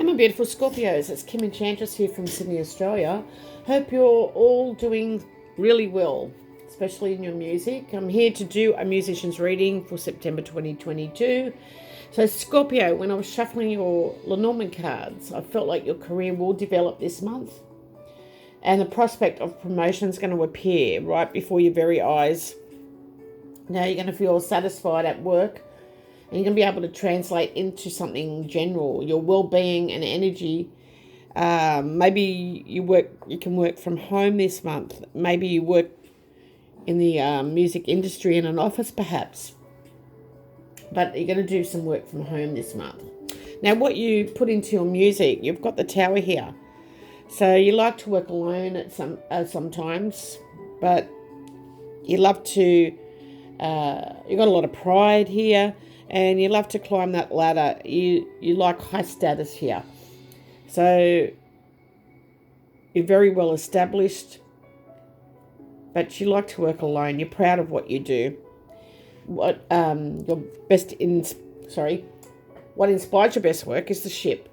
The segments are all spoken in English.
Hey my beautiful Scorpios, it's Kim Enchantress here from Sydney, Australia. Hope you're all doing really well, especially in your music. I'm here to do a musician's reading for September 2022. So Scorpio, when I was shuffling your Lenormand cards, I felt like your career will develop this month. And the prospect of promotion is going to appear right before your very eyes. Now you're going to feel satisfied at work. And you're going to be able to translate into something general, your well-being and energy. Maybe you can work from home this month. Maybe you work in the music industry in an office perhaps. But you're going to do some work from home this month. Now what you put into your music, you've got the Tower here. So you like to work alone at sometimes, but you love to, you've got a lot of pride here. And you love to climb that ladder. You like high status here. So you're very well established, but you like to work alone. You're proud of what you do. What inspires your best work is the ship.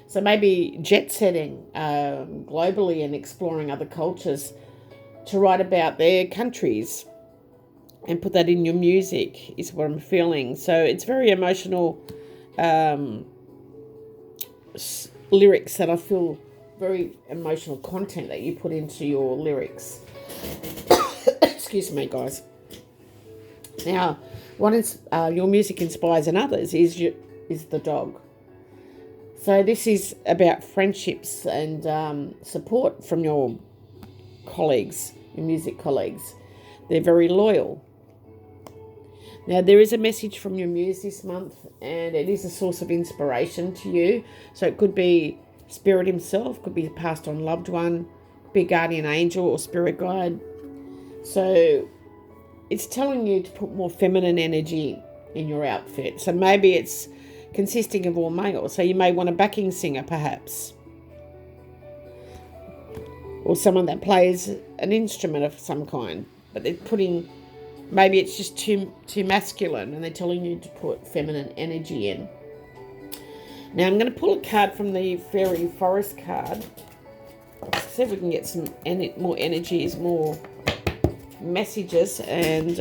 So maybe jet setting globally and exploring other cultures to write about their countries. And put that in your music is what I'm feeling. So it's very emotional lyrics that I feel, very emotional content that you put into your lyrics. Excuse me, guys. Now, what your music inspires in others is the dog. So this is about friendships and support from your colleagues, your music colleagues. They're very loyal. Now, there is a message from your muse this month, and it is a source of inspiration to you. So it could be Spirit himself, could be a passed on loved one, could be a guardian angel or spirit guide. So it's telling you to put more feminine energy in your outfit. So maybe it's consisting of all male. So you may want a backing singer, perhaps, or someone that plays an instrument of some kind, but they're putting... Maybe it's just too masculine and they're telling you to put feminine energy in. Now I'm going to pull a card from the Fairy Forest card. See if we can get some more energies, more messages, and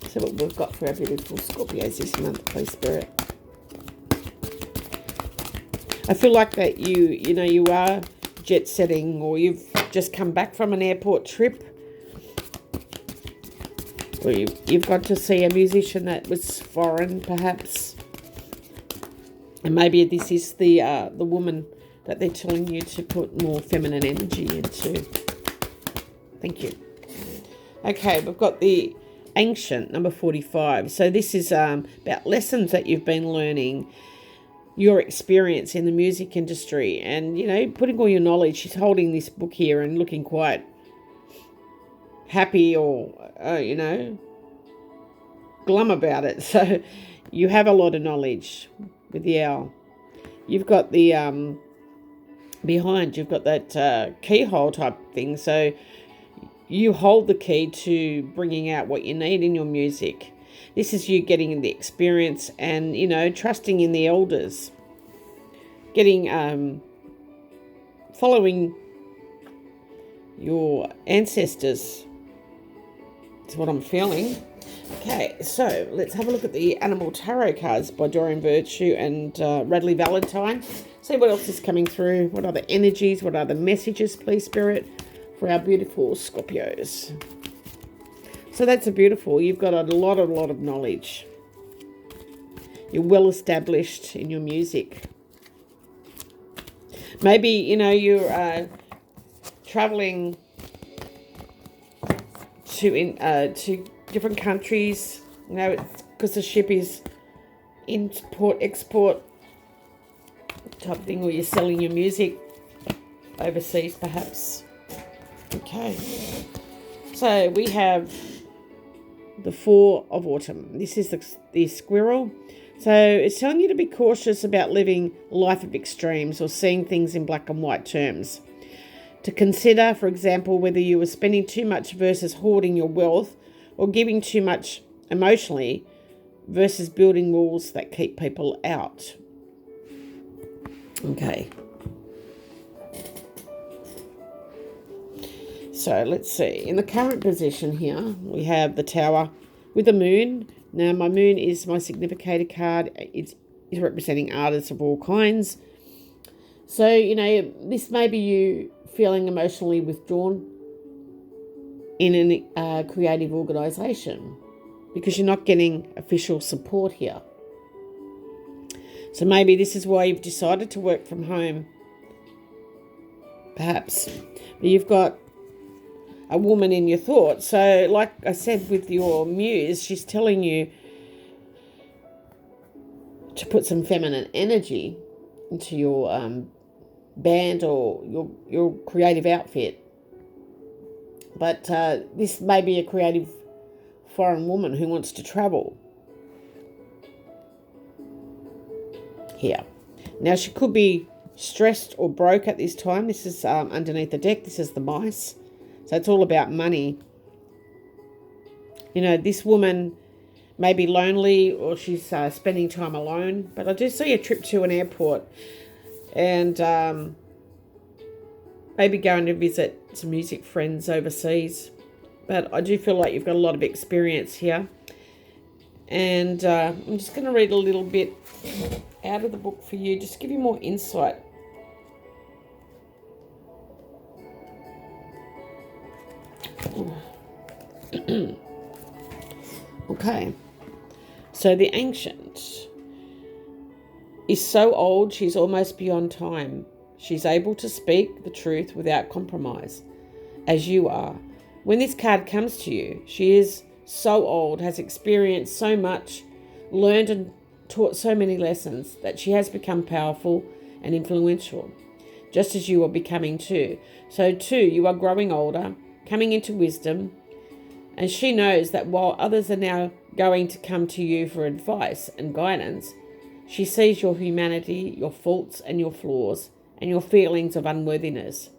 see what we've got for our beautiful Scorpios this month, please, Spirit. I feel like that you are jet setting, or you've just come back from an airport trip. Or you've got to see a musician that was foreign, perhaps. And maybe this is the woman that they're telling you to put more feminine energy into. Thank you. Okay, we've got the Ancient, number 45. So this is about lessons that you've been learning, your experience in the music industry, and, putting all your knowledge. She's holding this book here and looking quite happy or, glum about it. So you have a lot of knowledge with the owl. You've got the, behind, you've got that keyhole type thing. So you hold the key to bringing out what you need in your music. This is you getting the experience and, trusting in the elders. Getting, following your ancestors. That's what I'm feeling. Okay, so let's have a look at the Animal Tarot cards by Doreen Virtue and Radley Valentine. See what else is coming through. What are the energies? What are the messages, please, Spirit, for our beautiful Scorpios? So that's a beautiful. You've got a lot of knowledge. You're well established in your music. Maybe, you're traveling to different countries, because the ship is import-export type thing, or you're selling your music overseas, perhaps. Okay. So we have the Four of Autumn. This is the squirrel. So it's telling you to be cautious about living a life of extremes or seeing things in black and white terms. To consider, for example, whether you are spending too much versus hoarding your wealth, or giving too much emotionally versus building walls that keep people out. Okay. So let's see. In the current position here, we have the Tower with the Moon. Now, my Moon is my significator card. It's representing artists of all kinds. So, this may be you feeling emotionally withdrawn in a creative organisation because you're not getting official support here. So maybe this is why you've decided to work from home, perhaps. But you've got a woman in your thoughts. So like I said with your muse, she's telling you to put some feminine energy into your band or your creative outfit. But this may be a creative foreign woman who wants to travel here. Now, she could be stressed or broke at this time. This is underneath the deck. This is the mice. So it's all about money. This woman may be lonely or she's spending time alone. But I do see a trip to an airport and maybe going to visit some music friends overseas. But I do feel like you've got a lot of experience here. And I'm just going to read a little bit out of the book for you, just to give you more insight. Okay. So the ancient is so old she's almost beyond time. She's able to speak the truth without compromise, as you are. When this card comes to you, she is so old, has experienced so much, learned and taught so many lessons that she has become powerful and influential, just as you are becoming too. So too, you are growing older, coming into wisdom, and she knows that while others are now going to come to you for advice and guidance, she sees your humanity, your faults and your flaws, and your feelings of unworthiness.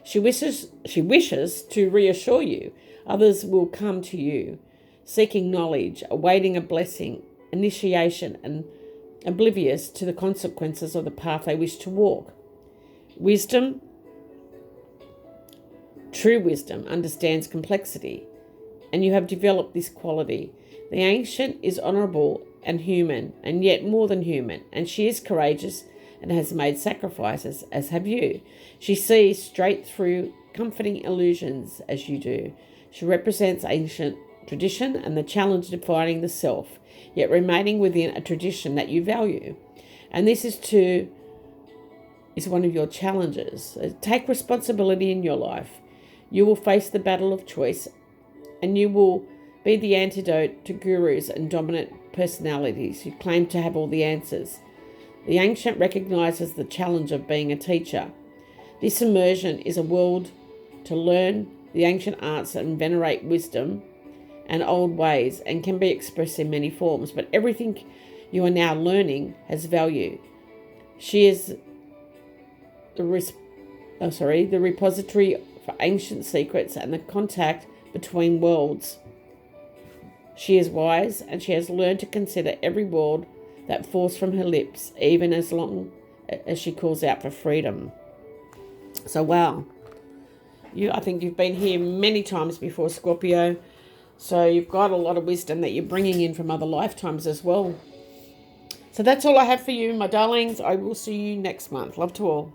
She wishes to reassure you. Others will come to you, seeking knowledge, awaiting a blessing, initiation, and oblivious to the consequences of the path they wish to walk. Wisdom, true wisdom, understands complexity, and you have developed this quality. The ancient is honourable and human, and yet more than human, and she is courageous and has made sacrifices, as have you. She sees straight through comforting illusions, as you do. She represents ancient tradition and the challenge of defining the self, yet remaining within a tradition that you value. And this is one of your challenges. Take responsibility in your life. You will face the battle of choice, and you will be the antidote to gurus and dominant personalities who claim to have all the answers. The ancient recognizes the challenge of being a teacher. This immersion is a world to learn the ancient arts and venerate wisdom and old ways, and can be expressed in many forms, but everything you are now learning has value. She is the repository for ancient secrets and the contact between worlds. She is wise, and she has learned to consider every word that falls from her lips, even as long as she calls out for freedom. So, wow. I think you've been here many times before, Scorpio. So you've got a lot of wisdom that you're bringing in from other lifetimes as well. So that's all I have for you, my darlings. I will see you next month. Love to all.